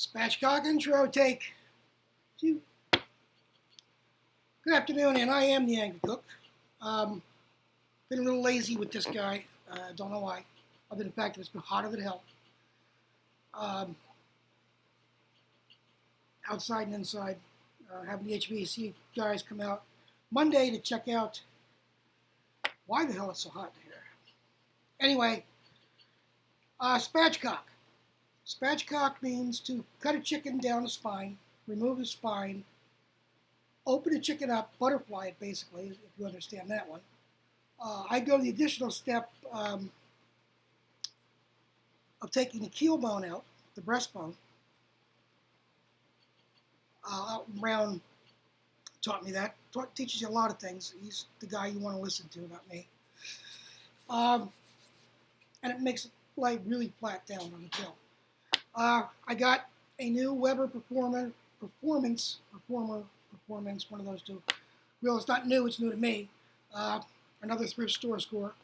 Spatchcock intro take 2. Good afternoon, and I am the Angry Cook. Been a little lazy with this guy. Don't know why. Other than the fact that it's been hotter than hell. Outside and inside. Having the HVAC guys come out Monday to check out why the hell it's so hot here. Anyway, spatchcock. Spatchcock means to cut a chicken down the spine, remove the spine, open the chicken up, butterfly it basically, if you understand that one. I go the additional step of taking the keel bone out, the breastbone. Brown taught me that. Teaches you a lot of things. He's the guy you want to listen to, not me. And it makes it lay really flat down on the tail. I got a new Weber Performance, one of those two. Well, it's not new, it's new to me. Another thrift store score.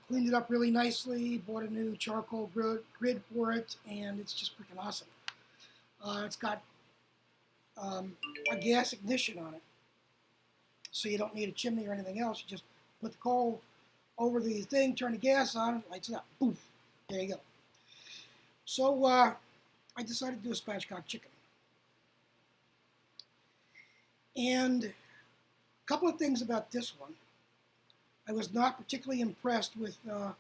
Cleaned it up really nicely, bought a new charcoal grid for it, and it's just freaking awesome. It's got a gas ignition on it, so you don't need a chimney or anything else. You just put the coal over the thing, turn the gas on, it lights it up. Boom, there you go. So I decided to do a spatchcock chicken. And a couple of things about this one. I was not particularly impressed with the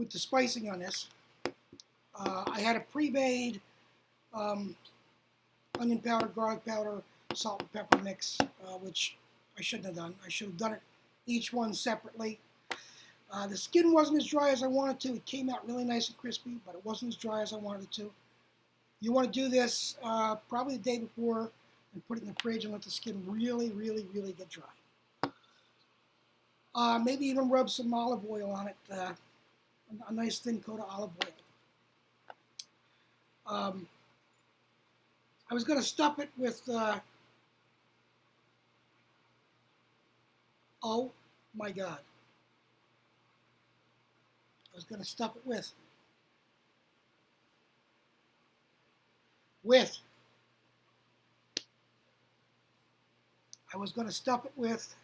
spicing on this. I had a pre-made onion powder, garlic powder, salt and pepper mix, which I shouldn't have done. I should have done it each one separately. The skin wasn't as dry as I wanted to. It came out really nice and crispy, but it wasn't as dry as I wanted it to. You want to do this probably the day before and put it in the fridge and let the skin really, really, really get dry. Maybe even rub some olive oil on it, a nice thin coat of olive oil. I was going to stuff it with, oh my God. I was going to stuff it with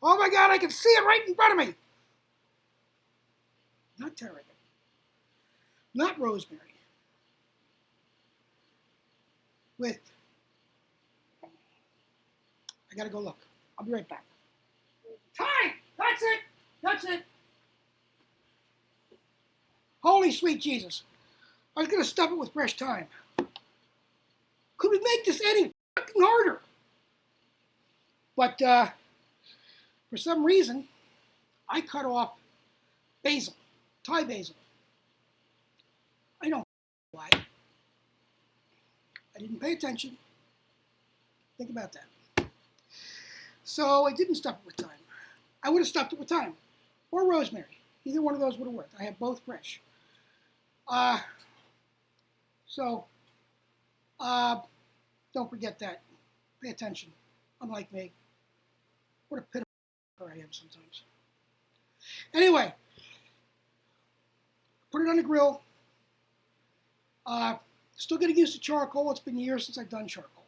oh my God, I can see it right in front of me. Not tarragon. Not rosemary. I gotta go look. I'll be right back. Thyme! That's it. Holy sweet Jesus. I was gonna stuff it with fresh thyme. Could we make this any fucking harder? But for some reason, I cut off basil, Thai basil. I don't know why. I didn't pay attention. Think about that. So I didn't stuff it with thyme. I would have stuffed it with thyme or rosemary. Either one of those would have worked. I have both fresh. Don't forget that. Pay attention. Unlike me. What a pitiful I am sometimes. Anyway, put it on the grill. Still getting used to charcoal. It's been years since I've done charcoal.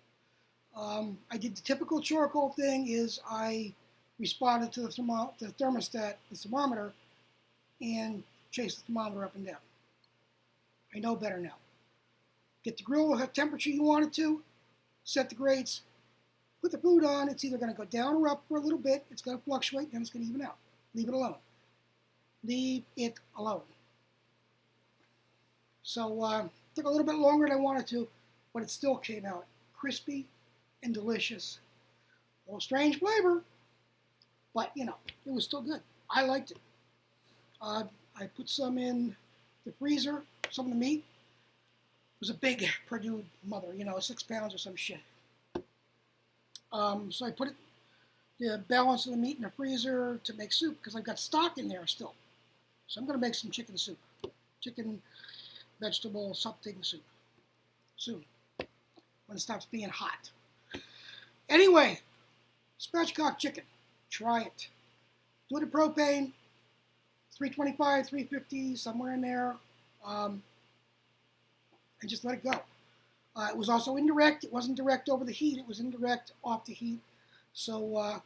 I did the typical charcoal thing is I responded to the thermostat, the thermometer, and chased the thermometer up and down. I know better now. Get the grill the temperature you want it to, set the grates, put the food on. It's either going to go down or up for a little bit. It's going to fluctuate, then it's going to even out. Leave it alone. Leave it alone. So took a little bit longer than I wanted to, but it still came out crispy and delicious. A little strange flavor, but it was still good. I liked it. I put some in the freezer, some of the meat. It was a big Purdue mother, 6 pounds or some shit. So I put the balance of the meat in the freezer to make soup because I've got stock in there still. So I'm going to make some chicken soup. Chicken vegetable something soup. Soon. When it stops being hot. Anyway, spatchcock chicken. Try it. Do it at propane. 325, 350, somewhere in there, and just let it go. It was also indirect. It wasn't direct over the heat. It was indirect off the heat. So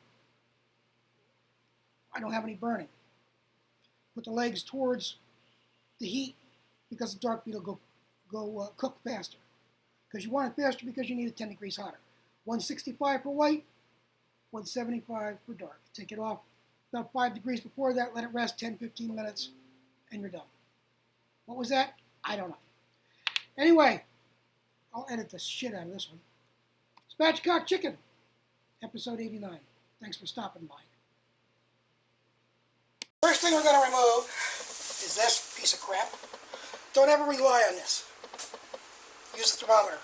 I don't have any burning. Put the legs towards the heat because the dark meat will go cook faster. Because you want it faster because you need it 10 degrees hotter. 165 for white, 175 for dark. Take it off about 5 degrees before that. Let it rest 10, 15 minutes, and you're done. What was that? I don't know. Anyway, I'll edit the shit out of this one. Spatchcock chicken, episode 89. Thanks for stopping by. First thing we're going to remove is this piece of crap. Don't ever rely on this. Use the thermometer.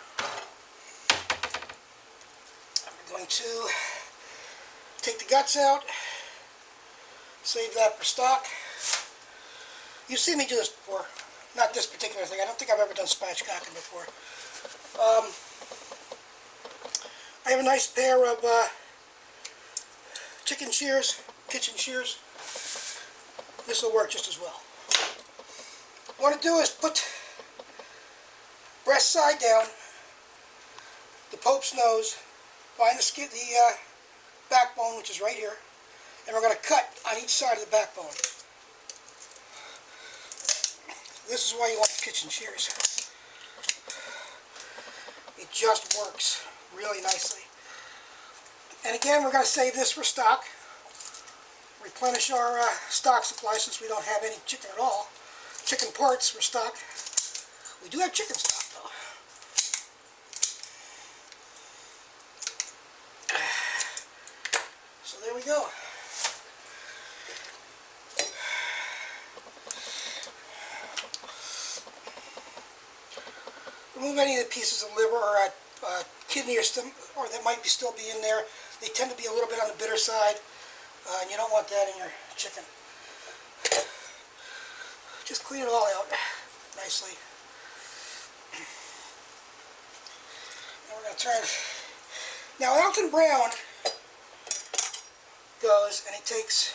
I'm going to take the guts out. Save that for stock. You've seen me do this before. Not this particular thing. I don't think I've ever done spatchcocking before. I have a nice pair of chicken shears, kitchen shears. This will work just as well. What I want to do is put breast side down, the Pope's nose, find the backbone, which is right here, and we're going to cut on each side of the backbone. This is why you want the kitchen shears. It just works really nicely. And again, we're going to save this for stock. Replenish our stock supply since we don't have any chicken at all. Chicken parts for stock. We do have chicken stock though. So there we go. Remove any of the pieces of liver or kidney or that might still be in there. They tend to be a little bit on the bitter side, and you don't want that in your chicken. Just clean it all out nicely. And we're going to turn. Now Alton Brown goes and he takes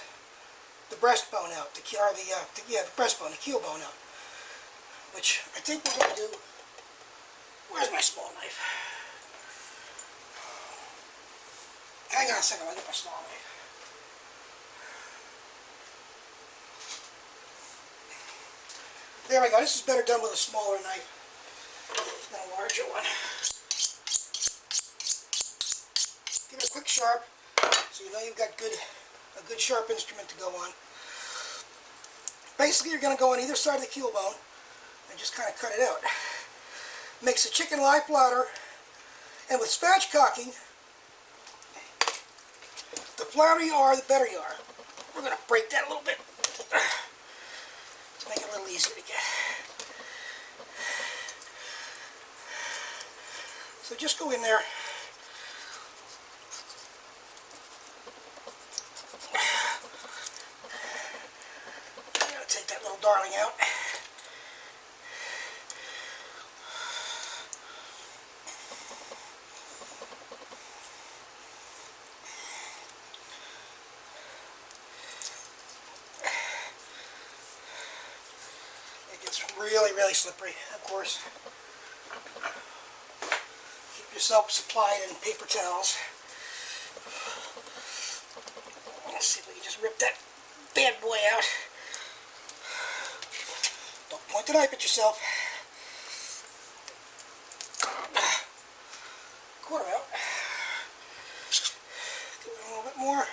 the breastbone out, the breastbone, the keel bone out, which I think we're going to do. Where's my small knife? Hang on a second, I'll get my small knife. There we go. This is better done with a smaller knife than a larger one. Give it a quick sharp so you know you've got a good sharp instrument to go on. Basically, you're going to go on either side of the keel bone and just kind of cut it out. Makes the chicken lie flatter, and with spatchcocking, the flatter you are, the better you are. We're going to break that a little bit to make it a little easier to get. So just go in there. I'm going to take that little darling out. Really, really slippery, of course. Keep yourself supplied in paper towels. Let's see if we can just rip that bad boy out. Don't point the knife at yourself. Quarter out. Give it a little bit more.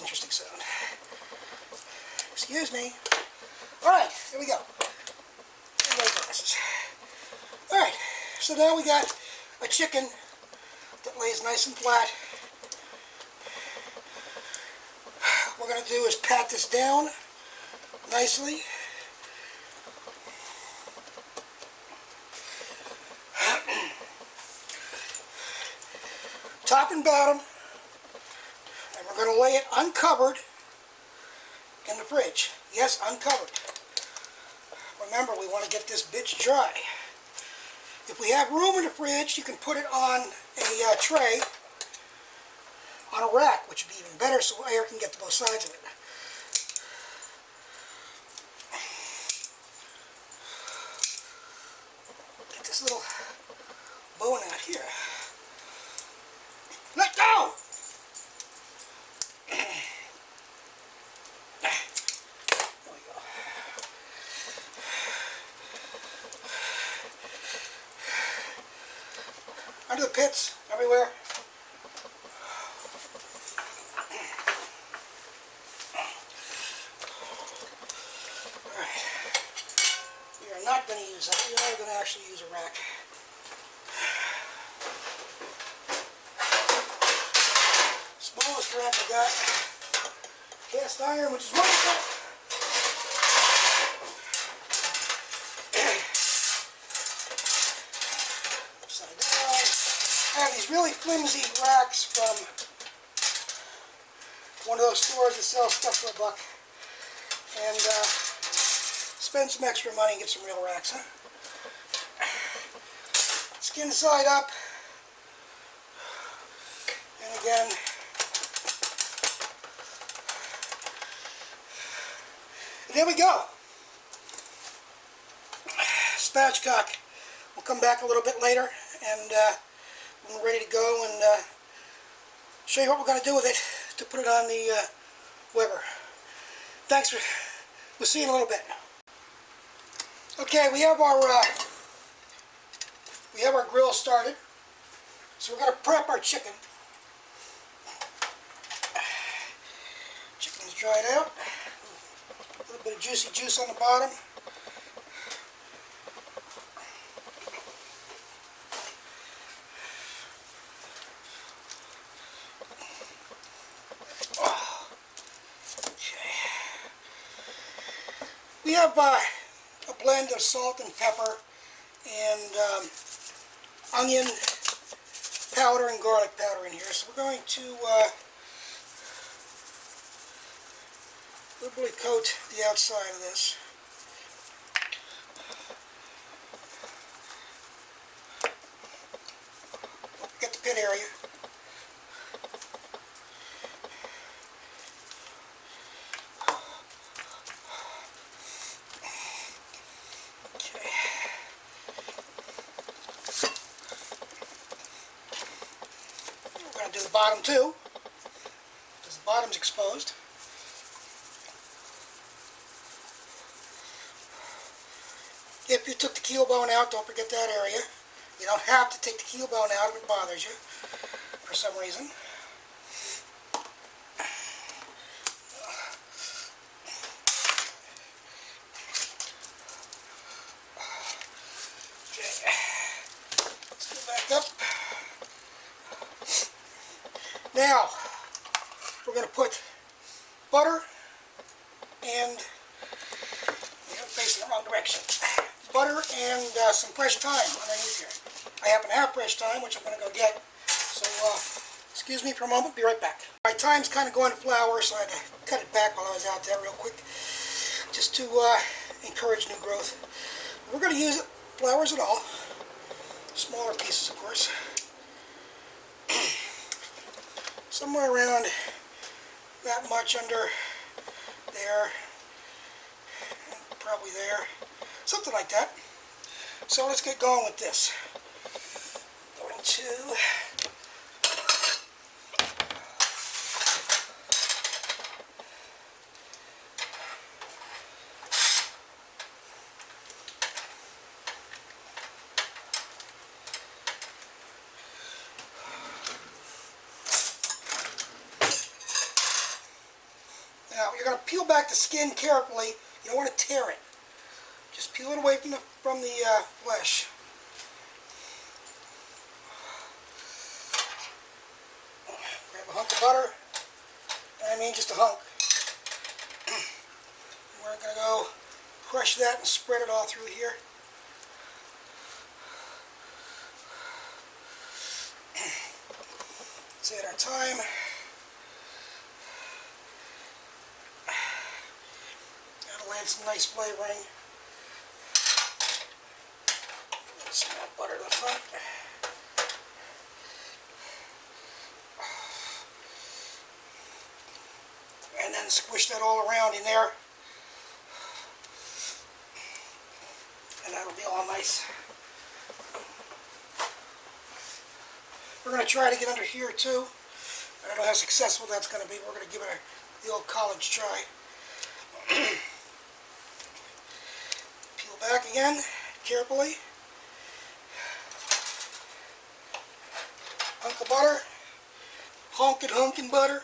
Interesting sound. Excuse me. Alright, here we go. Alright, so now we got a chicken that lays nice and flat. What we're going to do is pat this down nicely. top and bottom, and we're going to lay it uncovered in the fridge. Yes, uncovered. Remember, we want to get this bitch dry. If we have room in the fridge, you can put it on a tray on a rack, which would be even better so air can get to both sides of it. Get this little bone out here. Let go! There we go. Under the pits, everywhere. Alright. We are not going to use that. We are going to actually use a rack. Smallest rack I got. Cast iron, which is wonderful. Upside down. I have these really flimsy racks from one of those stores that sells stuff for $1. And spend some extra money and get some real racks, huh? Skin side up. And again, and there we go. Spatchcock. We'll come back a little bit later and when we're ready to go and show you what we're going to do with it to put it on the Weber. Thanks for, we'll see you in a little bit. Okay, we have our grill started. So we're going to prep our chicken. Chicken's dried out. A little bit of juicy juice on the bottom. We have a blend of salt and pepper and onion powder and garlic powder in here. So we're going to liberally coat the outside of this. Don't forget the pit area. Do the bottom too, because the bottom's exposed. If you took the keel bone out, don't forget that area. You don't have to take the keel bone out if it bothers you for some reason. Okay. Let's go back up. Now, we're going to put butter and, I'm facing the wrong direction, butter and some fresh thyme underneath here. I happen to have fresh thyme, which I'm going to go get. So, excuse me for a moment, be right back. My thyme's kind of going to flower, so I had to cut it back while I was out there real quick, just to encourage new growth. We're going to use it, flowers and all, smaller pieces of course. Somewhere around that much under there, probably there, something like that. So let's get going with this. Going to now, you're going to peel back the skin carefully. You don't want to tear it. Just peel it away from the flesh. Grab a hunk of butter. I mean just a hunk. We're going to go crush that and spread it all through here. thyme. That'll add some nice flavoring. Some more butter in the front. And then squish that all around in there. And that'll be all nice. We're going to try to get under here too. I don't know how successful that's going to be. We're going to give it the old college try. Peel back again, carefully. Hunk of butter. Honkin' butter.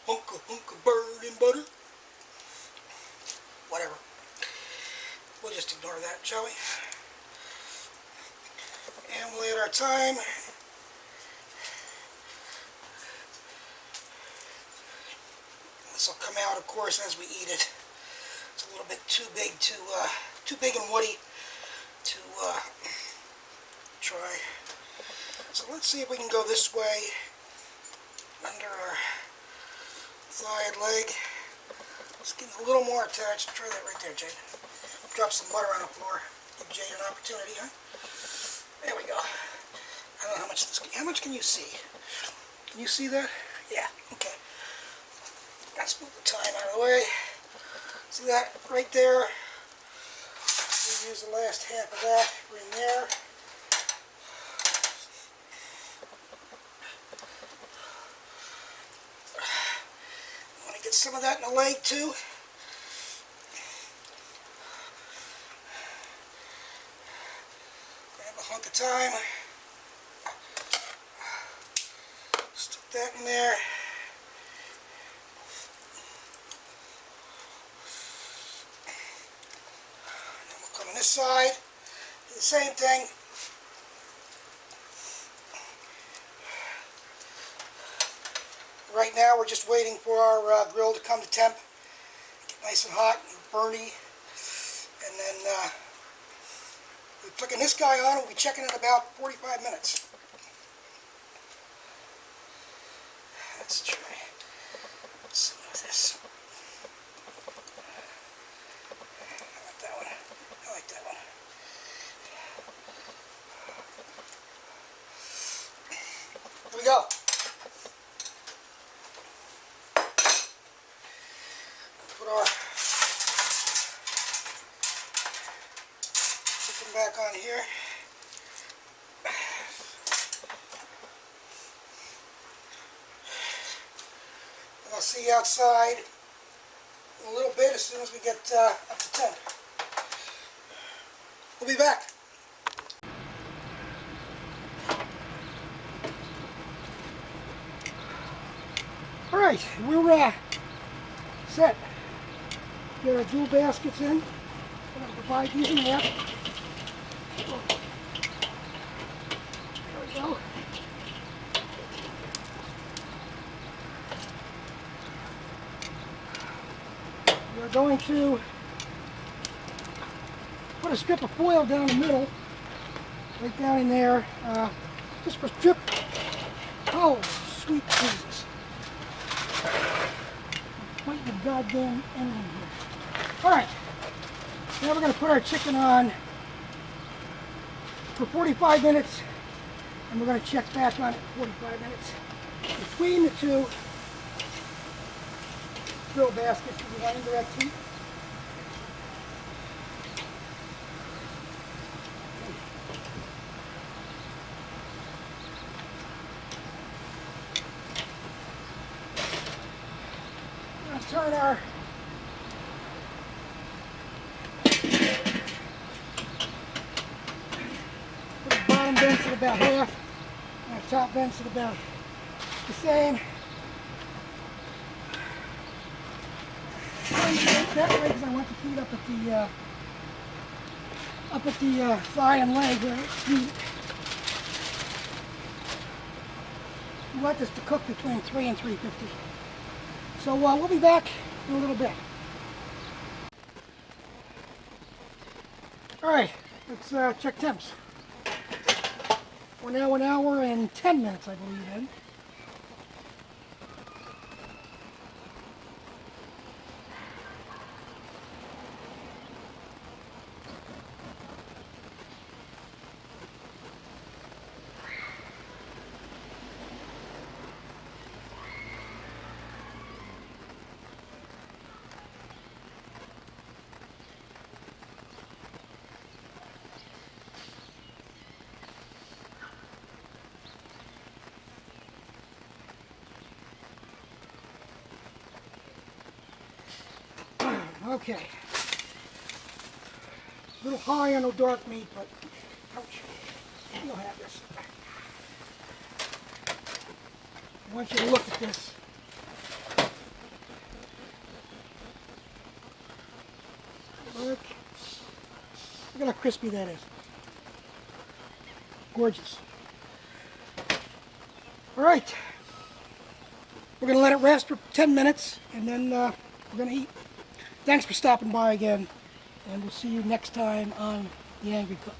Hunk of bird and butter. Whatever. We'll just ignore that, shall we? And we'll add our thyme. This will come out, of course, as we eat it. It's a little bit too big and woody to try. So let's see if we can go this way under our thigh and leg. It's getting a little more attached. Try that right there, Jade. Drop some butter on the floor. Give Jade an opportunity, huh? There we go. I don't know how much this. How much can you see? Can you see that? Yeah. Okay. Let's move the thyme out of the way. See that right there? We'll use the last half of that in there. I want to get some of that in the leg too. Grab a hunk of thyme. Stick that in there. On this side, do the same thing. Right now we're just waiting for our grill to come to temp, get nice and hot and burny, and then we're clicking this guy on and we'll be checking in about 45 minutes. Let's try some of this. Here we go. Put our chicken back on here. And I'll see you outside in a little bit as soon as we get up to temp. We'll be back. Alright, we're set. Get our jewel baskets in. I'm going to provide these in there. There we go. We're going to put a strip of foil down the middle, right down in there, just for strip. Oh, sweet Jesus. Point the goddamn ending here. Alright, now we're going to put our chicken on for 45 minutes, and we're going to check back on it 45 minutes. Between the two grill baskets, we want indirect heat. Turn our put the bottom vents at about half and our top vents at about the same. That way because I want the heat up at the thigh and leg where it's heat. We want this to cook between 3 and 350. So we'll be back in a little bit. Alright, let's check temps. We're now 1 hour and 10 minutes, I believe, in. Okay. A little high on the dark meat, but ouch. You'll have this. I want you to look at this. Look how crispy that is. Gorgeous. All right. We're going to let it rest for 10 minutes, and then we're going to eat. Thanks for stopping by again, and we'll see you next time on The Angry Cook.